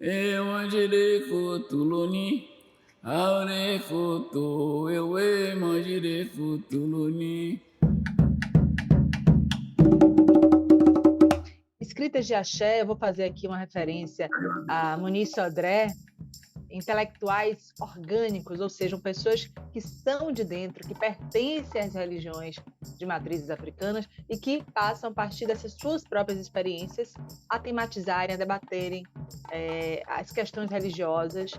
e manjire kutuluni, aure kutu, ewe manjire kutuluni. Escritas de axé, eu vou fazer aqui uma referência a Muniz Sodré, intelectuais orgânicos, ou seja, pessoas que são de dentro, que pertencem às religiões de matrizes africanas e que passam, a partir dessas suas próprias experiências, a tematizarem, a debaterem as questões religiosas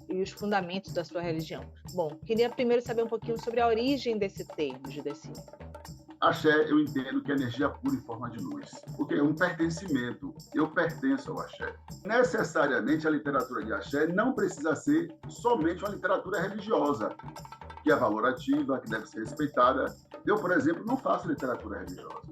e os fundamentos da sua religião. Bom, queria primeiro saber um pouquinho sobre a origem desse termo, Judeci. Axé, eu entendo que é energia pura em forma de luz, porque é um pertencimento. Eu pertenço ao axé. Necessariamente, a literatura de axé não precisa ser somente uma literatura religiosa, que é valorativa, que deve ser respeitada. Eu, por exemplo, não faço literatura religiosa.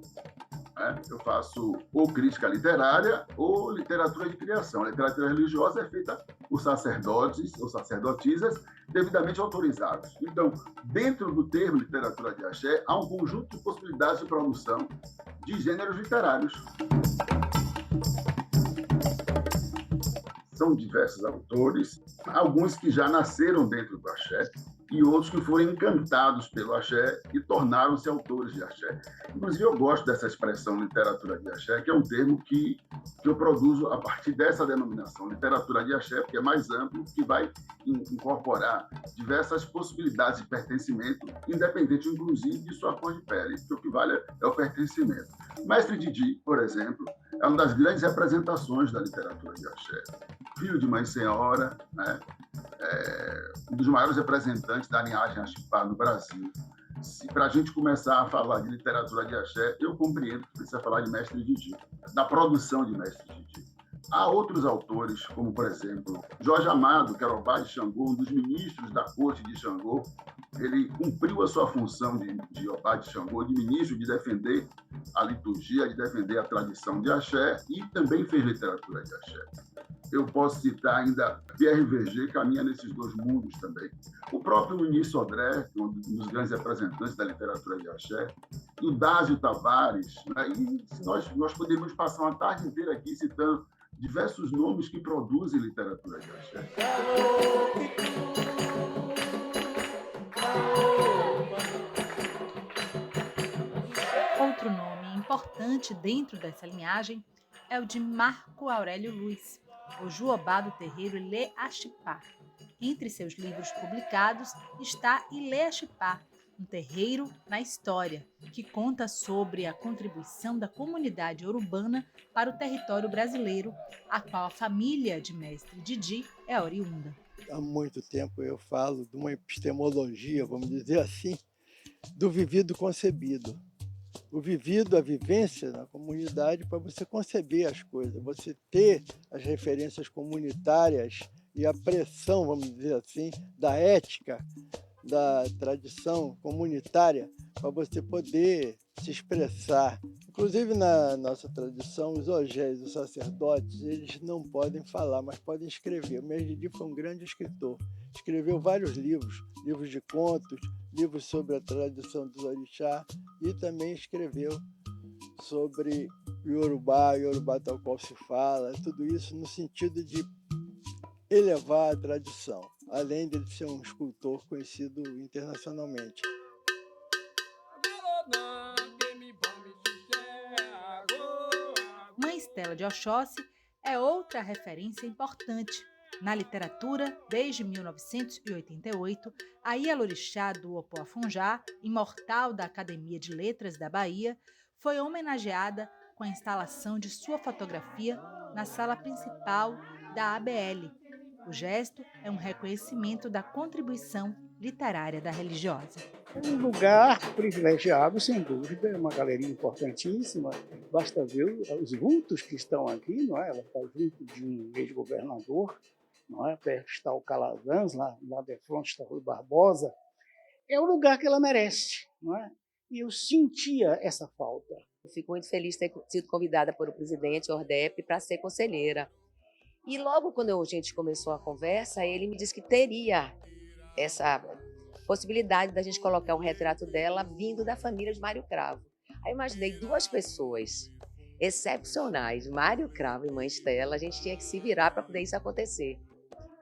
Eu faço ou crítica literária ou literatura de criação. A literatura religiosa é feita por sacerdotes ou sacerdotisas devidamente autorizados. Então, dentro do termo literatura de axé, há um conjunto de possibilidades de produção de gêneros literários. São diversos autores, alguns que já nasceram dentro do axé e outros que foram encantados pelo axé e tornaram-se autores de axé. Inclusive, eu gosto dessa expressão literatura de axé, que é um termo que eu produzo a partir dessa denominação, literatura de axé, porque é mais amplo, que vai incorporar diversas possibilidades de pertencimento, independente, inclusive, de sua cor de pele, porque o que vale é o pertencimento. Mestre Didi, por exemplo, é uma das grandes representações da literatura de axé. Filho de mãe e senhora, né? Um dos maiores representantes da linhagem Axipá no Brasil. Se para a gente começar a falar de literatura de axé, eu compreendo que precisa falar de Mestre Didi, da produção de Mestre Didi. Há outros autores, como, por exemplo, Jorge Amado, que era o pai de Xangô, um dos ministros da corte de Xangô. Ele cumpriu a sua função de Obá de Xangô, de ministro, de defender a liturgia, de defender a tradição de axé, e também fez literatura de axé. Eu posso citar ainda Pierre Verger, que caminha nesses dois mundos também. O próprio Muniz Sodré, que é um dos grandes representantes da literatura de axé, e o Dásio Tavares. Né? E nós podemos passar uma tarde inteira aqui citando diversos nomes que produzem literatura de axé. Outro nome importante dentro dessa linhagem é o de Marco Aurélio Luz, o Juobá do terreiro Ilê Axipá. Entre seus livros publicados está Ilê Axipá, um terreiro na história, que conta sobre a contribuição da comunidade urbana para o território brasileiro, a qual a família de Mestre Didi é oriunda. Há muito tempo eu falo de uma epistemologia, vamos dizer assim, do vivido concebido. O vivido, a vivência na comunidade para você conceber as coisas, você ter as referências comunitárias e a pressão, vamos dizer assim, da ética, da tradição comunitária para você poder se expressar. Inclusive na nossa tradição, os ogés, os sacerdotes, eles não podem falar, mas podem escrever. O Mestre Didi foi um grande escritor. Escreveu vários livros, livros de contos, livros sobre a tradição dos orixás e também escreveu sobre Yorubá tal qual se fala, tudo isso no sentido de elevar a tradição, além de ser um escultor conhecido internacionalmente. Mãe Estela de Oxóssi é outra referência importante. Na literatura, desde 1988, a Ialorixá do Opoafunjá, imortal da Academia de Letras da Bahia, foi homenageada com a instalação de sua fotografia na sala principal da ABL. O gesto é um reconhecimento da contribuição literária da religiosa. É um lugar privilegiado, sem dúvida, é uma galeria importantíssima. Basta ver os vultos que estão aqui, não é? Ela está junto de um ex-governador, não é? Perto está o Calazans, lá de frente está o Rui Barbosa. É o lugar que ela merece, não é? E eu sentia essa falta. Eu fico muito feliz de ter sido convidada por o presidente Ordep para ser conselheira. E logo quando a gente começou a conversa, ele me disse que teria essa possibilidade da gente colocar um retrato dela vindo da família de Mário Cravo. Aí eu imaginei duas pessoas excepcionais, Mário Cravo e Mãe Estela, a gente tinha que se virar para poder isso acontecer.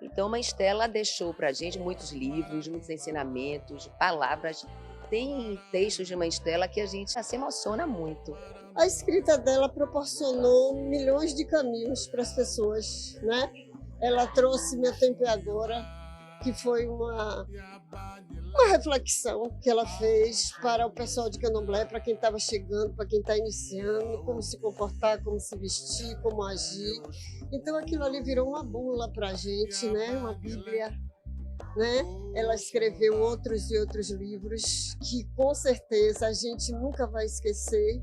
Então, Mãe Estela deixou para a gente muitos livros, muitos ensinamentos, palavras. Tem textos de Mãe Estela que a gente se emociona muito. A escrita dela proporcionou milhões de caminhos para as pessoas, né? Ela trouxe Minha Tempeadora, que foi uma reflexão que ela fez para o pessoal de Candomblé, para quem estava chegando, para quem está iniciando, como se comportar, como se vestir, como agir. Então aquilo ali virou uma bula para a gente, né? Uma Bíblia, né? Ela escreveu outros e outros livros que com certeza a gente nunca vai esquecer.